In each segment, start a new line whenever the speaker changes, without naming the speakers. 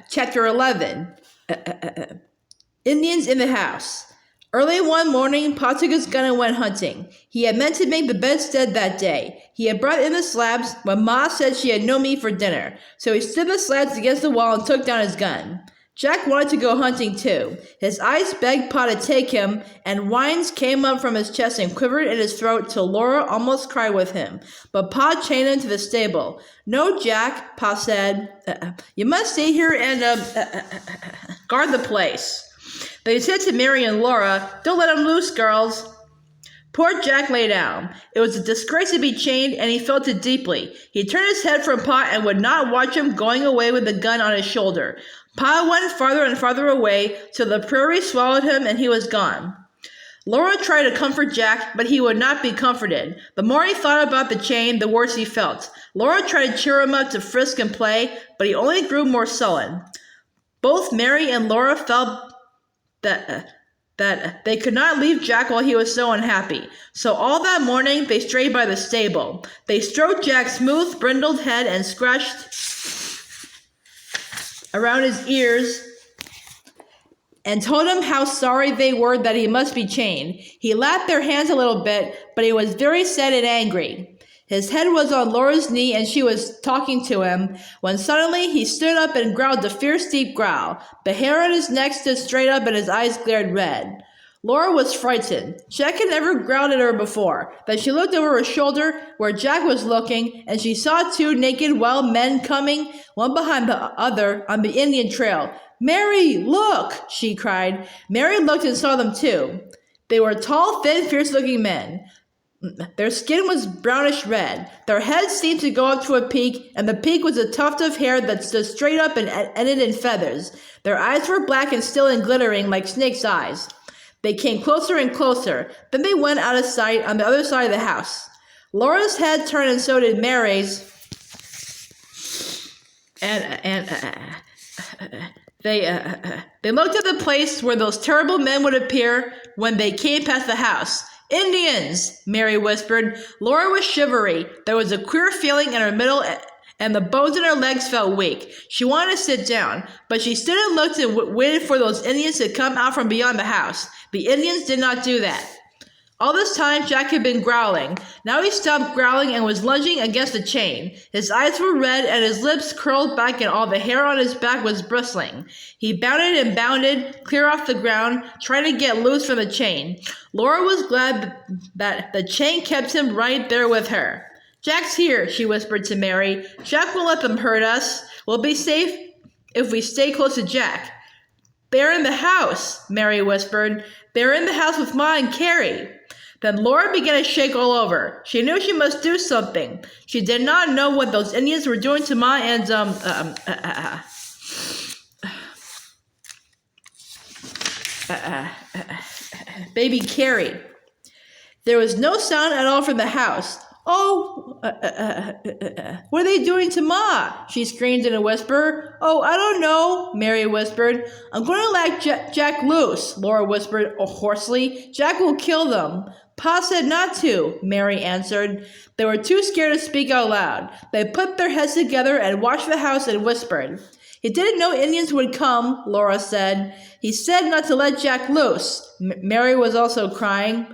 Chapter 11. Indians in the house. Early one morning, Pa took his gun and went hunting. He had meant to make the bedstead that day. He had brought in the slabs, but Ma said she had no meat for dinner, so he stood the slabs against the wall and took down his gun. Jack wanted to go hunting too. His eyes begged Pa to take him, and whines came up from his chest and quivered in his throat till Laura almost cried with him. But Pa chained him to the stable. "No, Jack," Pa said. "You must stay here and guard the place." But he said to Mary and Laura, "Don't let him loose, girls." Poor Jack lay down. It was a disgrace to be chained, and he felt it deeply. He turned his head from Pa and would not watch him going away with the gun on his shoulder. Pa went farther and farther away, till the prairie swallowed him and he was gone. Laura tried to comfort Jack, but he would not be comforted. The more he thought about the chain, the worse he felt. Laura tried to cheer him up to frisk and play, but he only grew more sullen. Both Mary and Laura felt that they could not leave Jack while he was so unhappy. So all that morning they strayed by the stable. They stroked Jack's smooth, brindled head and scratched around his ears and told him how sorry they were that he must be chained. He lapped their hands a little bit, but he was very sad and angry. His head was on Laura's knee and she was talking to him, when suddenly he stood up and growled a fierce deep growl. The hair on his neck stood straight up and his eyes glared red. Laura was frightened. Jack had never growled at her before. Then she looked over her shoulder where Jack was looking, and she saw two naked wild men coming, one behind the other, on the Indian trail. "Mary, look!" she cried. Mary looked and saw them too. They were tall, thin, fierce-looking men. Their skin was brownish red. Their heads seemed to go up to a peak, and the peak was a tuft of hair that stood straight up and ended in feathers. Their eyes were black and still and glittering like snakes' eyes. They came closer and closer. Then they went out of sight on the other side of the house. Laura's head turned and so did Mary's. They looked at the place where those terrible men would appear when they came past the house. "Indians!" Mary whispered. Laura was shivery. There was a queer feeling in her middle, and the bones in her legs felt weak. She wanted to sit down, but she stood and looked and waited for those Indians to come out from beyond the house. The Indians did not do that. All this time, Jack had been growling. Now he stopped growling and was lunging against the chain. His eyes were red and his lips curled back and all the hair on his back was bristling. He bounded and bounded, clear off the ground, trying to get loose from the chain. Laura was glad that the chain kept him right there with her. "Jack's here," she whispered to Mary. "Jack won't let them hurt us. We'll be safe if we stay close to Jack." "They're in the house," Mary whispered. "They're in the house with Ma and Carrie." Then Laura began to shake all over. She knew she must do something. She did not know what those Indians were doing to Ma and, baby Carrie. There was no sound at all from the house. "Oh, what are they doing to Ma?" she screamed in a whisper. "Oh, I don't know," Mary whispered. "I'm going to let Jack loose," Laura whispered hoarsely. "Jack will kill them." "Pa said not to," Mary answered. They were too scared to speak out loud. They put their heads together and watched the house and whispered. "He didn't know Indians would come," Laura said. "He said not to let Jack loose." Mary was also crying.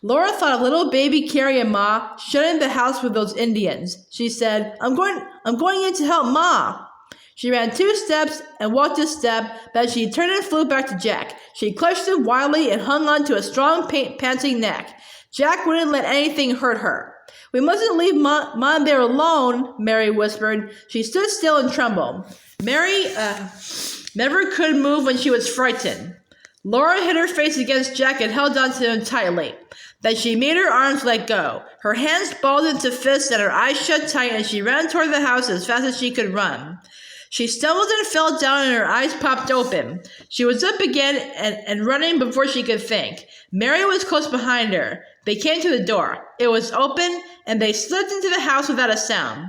Laura thought of little baby Carrie and Ma shut in the house with those Indians. She said, I'm going in to help Ma." She ran 2 steps and walked a step, then she turned and flew back to Jack. She clutched him wildly and hung on to a strong, panting neck. Jack wouldn't let anything hurt her. "We mustn't leave Ma there alone," Mary whispered. She stood still and trembled. Mary never could move when she was frightened. Laura hid her face against Jack and held on to him tightly. Then she made her arms let go. Her hands balled into fists and her eyes shut tight, and she ran toward the house as fast as she could run. She stumbled and fell down and her eyes popped open. She was up again and running before she could think. Mary was close behind her. They came to the door. It was open, and they slipped into the house without a sound.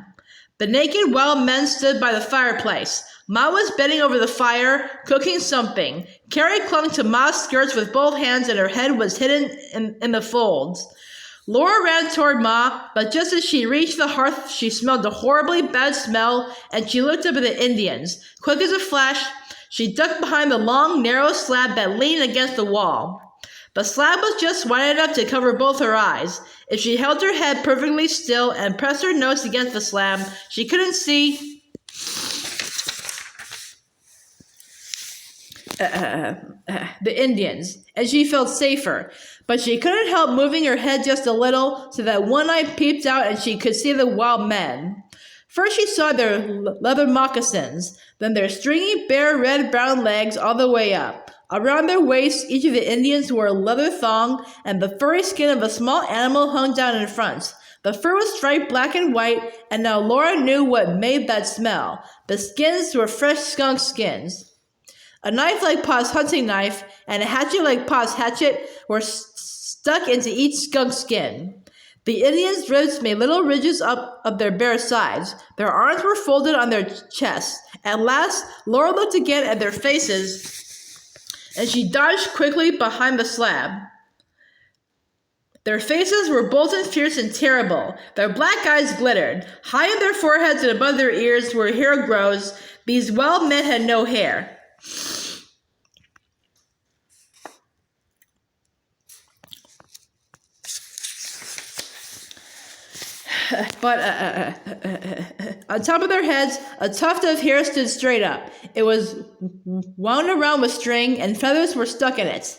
The naked wild men stood by the fireplace. Ma was bending over the fire, cooking something. Carrie clung to Ma's skirts with both hands and her head was hidden in the folds. Laura ran toward Ma, but just as she reached the hearth, she smelled a horribly bad smell, and she looked up at the Indians. Quick as a flash, she ducked behind the long, narrow slab that leaned against the wall. The slab was just wide enough to cover both her eyes. If she held her head perfectly still and pressed her nose against the slab, she couldn't see the Indians, and she felt safer. But she couldn't help moving her head just a little so that one eye peeped out and she could see the wild men. First she saw their leather moccasins, then their stringy, bare, red-brown legs all the way up. Around their waists, each of the Indians wore a leather thong, and the furry skin of a small animal hung down in front. The fur was striped black and white, and now Laura knew what made that smell. The skins were fresh skunk skins. A knife like Pa's hunting knife and a hatchet like Pa's hatchet were stuck into each skunk skin. The Indians' ribs made little ridges up their bare sides. Their arms were folded on their chests. At last, Laura looked again at their faces, and she dodged quickly behind the slab. Their faces were bold and fierce and terrible. Their black eyes glittered. High in their foreheads and above their ears, where hair grows, these wild men had no hair. But on top of their heads, a tuft of hair stood straight up. It was wound around with string, and feathers were stuck in it.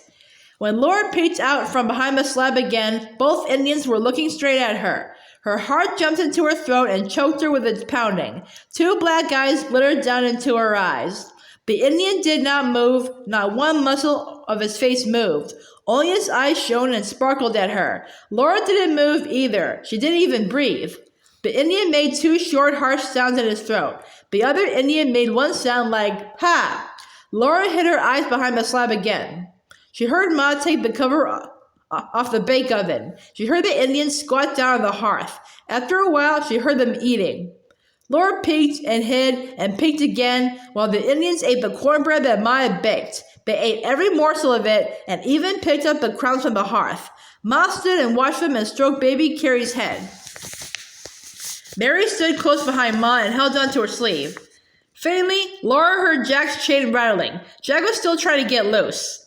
When Laura peeked out from behind the slab again, both Indians were looking straight at her. Her heart jumped into her throat and choked her with its pounding. Two black eyes glittered down into her eyes. The Indian did not move. Not one muscle of his face moved. Only his eyes shone and sparkled at her. Laura didn't move either. She didn't even breathe. The Indian made two short, harsh sounds in his throat. The other Indian made one sound like, ha! Laura hid her eyes behind the slab again. She heard Ma take the cover off the bake oven. She heard the Indians squat down on the hearth. After a while, she heard them eating. Laura peeked and hid and peeked again while the Indians ate the cornbread that Ma had baked. They ate every morsel of it and even picked up the crumbs from the hearth. Ma stood and watched them and stroked baby Carrie's head. Mary stood close behind Ma and held onto her sleeve. Faintly, Laura heard Jack's chain rattling. Jack was still trying to get loose.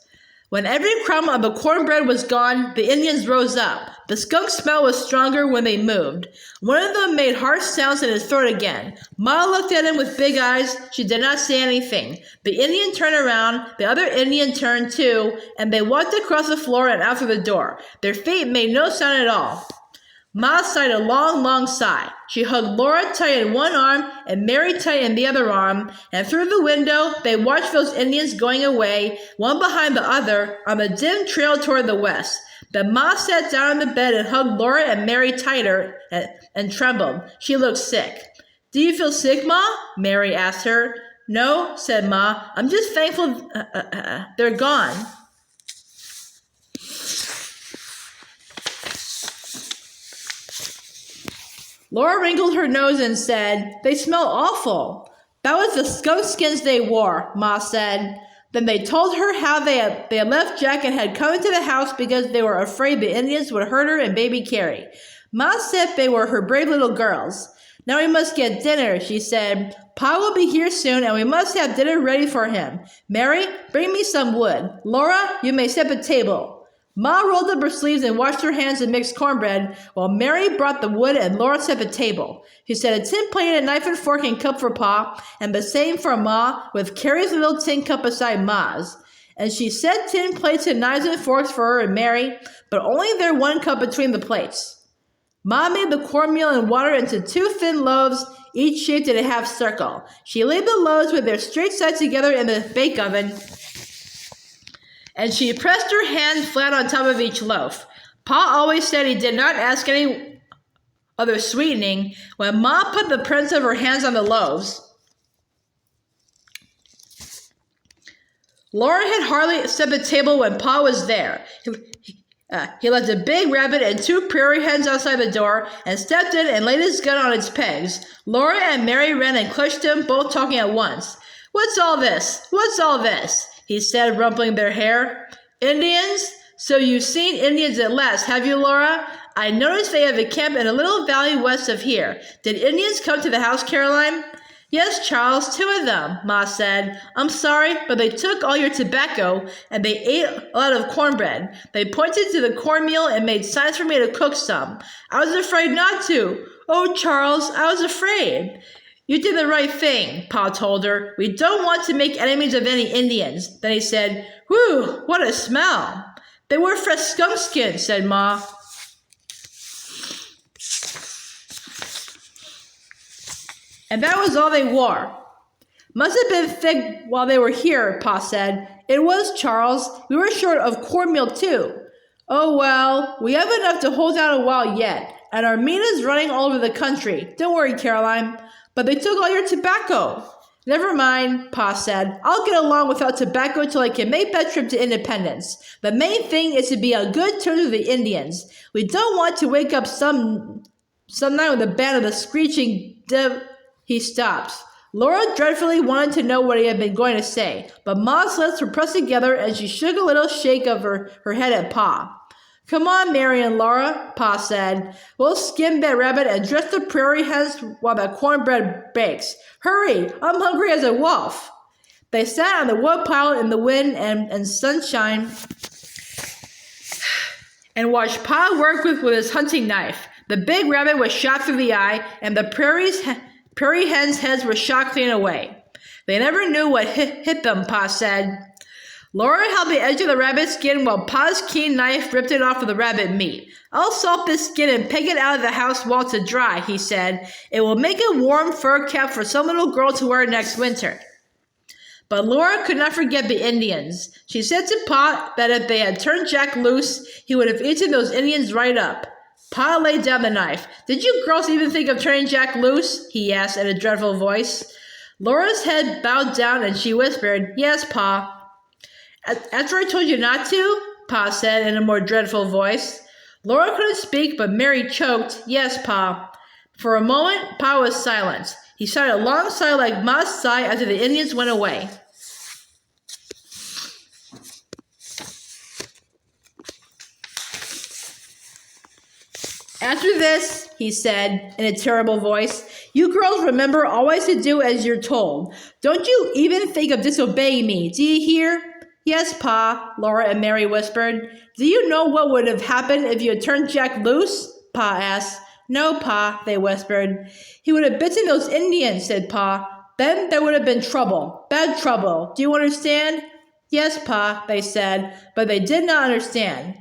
When every crumb of the cornbread was gone, the Indians rose up. The skunk smell was stronger when they moved. One of them made harsh sounds in his throat again. Ma looked at him with big eyes. She did not say anything. The Indian turned around. The other Indian turned too, and they walked across the floor and out through the door. Their feet made no sound at all. Ma sighed a long, long sigh. She hugged Laura tight in one arm and Mary tight in the other arm, and through the window they watched those Indians going away, one behind the other, on the dim trail toward the west. Then Ma sat down on the bed and hugged Laura and Mary tighter and trembled. She looked sick. "Do you feel sick, Ma?" Mary asked her. "No," said Ma. "I'm just thankful they're gone." Laura wrinkled her nose and said, "They smell awful." "That was the skunk skins they wore," Ma said. Then they told her how they had left Jack and had come into the house because they were afraid the Indians would hurt her and baby Carrie. Ma said they were her brave little girls. "Now we must get dinner," she said. "Pa will be here soon and we must have dinner ready for him. Mary, bring me some wood. Laura, you may set the table." Ma rolled up her sleeves and washed her hands and mixed cornbread, while Mary brought the wood and Laura set the table. She set a tin plate, a knife and fork and cup for Pa, and the same for Ma, with Carrie's little tin cup beside Ma's. And she set tin plates and knives and forks for her and Mary, but only their one cup between the plates. Ma made the cornmeal and water into two thin loaves, each shaped in a half circle. She laid the loaves with their straight sides together in the bake oven, and she pressed her hand flat on top of each loaf. Pa always said he did not ask any other sweetening. When Ma put the prints of her hands on the loaves, Laura had hardly set the table when Pa was there. He left a big rabbit and two prairie hens outside the door and stepped in and laid his gun on its pegs. Laura and Mary ran and clutched him, both talking at once. "What's all this? What's all this?" he said, rumpling their hair. "Indians? So you've seen Indians at last, have you, Laura?" I noticed they have a camp in a little valley west of here. Did Indians come to the house, Caroline? Yes, Charles, 2 of them, Ma said. I'm sorry, but they took all your tobacco, and they ate a lot of cornbread. They pointed to the cornmeal and made signs for me to cook some. I was afraid not to. Oh, Charles, I was afraid. You did the right thing, Pa told her. We don't want to make enemies of any Indians. Then he said, Whew, what a smell. They were fresh skunk skins, said Ma. And that was all they wore. Must have been thick while they were here, Pa said. It was, Charles. We were short of cornmeal, too. Oh, well, we have enough to hold out a while yet, and our meat is running all over the country. Don't worry, Caroline. But they took all your tobacco. Never mind, Pa said. I'll get along without tobacco till I can make that trip to Independence. The main thing is to be on good terms with the Indians. We don't want to wake up some night with a band of the screeching He stopped. Laura dreadfully wanted to know what he had been going to say, but Ma's lips were pressed together and she shook a little shake of her head at Pa. Come on, Mary and Laura, Pa said. We'll skin that rabbit and dress the prairie hens while the cornbread bakes. Hurry, I'm hungry as a wolf. They sat on the wood pile in the wind and sunshine and watched Pa work with his hunting knife. The big rabbit was shot through the eye, and the prairie hens' heads were shot clean away. They never knew what hit them, Pa said. Laura held the edge of the rabbit's skin while Pa's keen knife ripped it off of the rabbit meat. I'll salt this skin and peg it out of the house wall to dry, he said. It will make a warm fur cap for some little girl to wear next winter. But Laura could not forget the Indians. She said to Pa that if they had turned Jack loose, he would have eaten those Indians right up. Pa laid down the knife. Did you girls even think of turning Jack loose? He asked in a dreadful voice. Laura's head bowed down and she whispered, Yes, Pa. After I told you not to? Pa said in a more dreadful voice. Laura couldn't speak, but Mary choked, Yes, Pa. For a moment, Pa was silent. He sighed a long sigh like Ma's sigh after the Indians went away. After this, he said in a terrible voice, you girls remember always to do as you're told. Don't you even think of disobeying me, do you hear? Yes, Pa, Laura and Mary whispered. Do you know what would have happened if you had turned Jack loose? Pa asked. No, Pa, they whispered. He would have bitten those Indians, said Pa. Then there would have been trouble, bad trouble. Do you understand? Yes, Pa, they said, but they did not understand.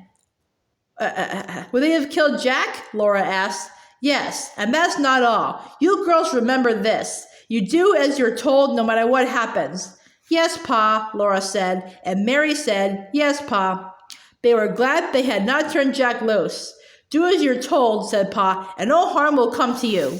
Would they have killed Jack? Laura asked. Yes, and that's not all. You girls remember this. You do as you're told no matter what happens. Yes, Pa, Laura said, and Mary said, Yes, Pa. They were glad they had not turned Jack loose. Do as you're told, said Pa, and no harm will come to you.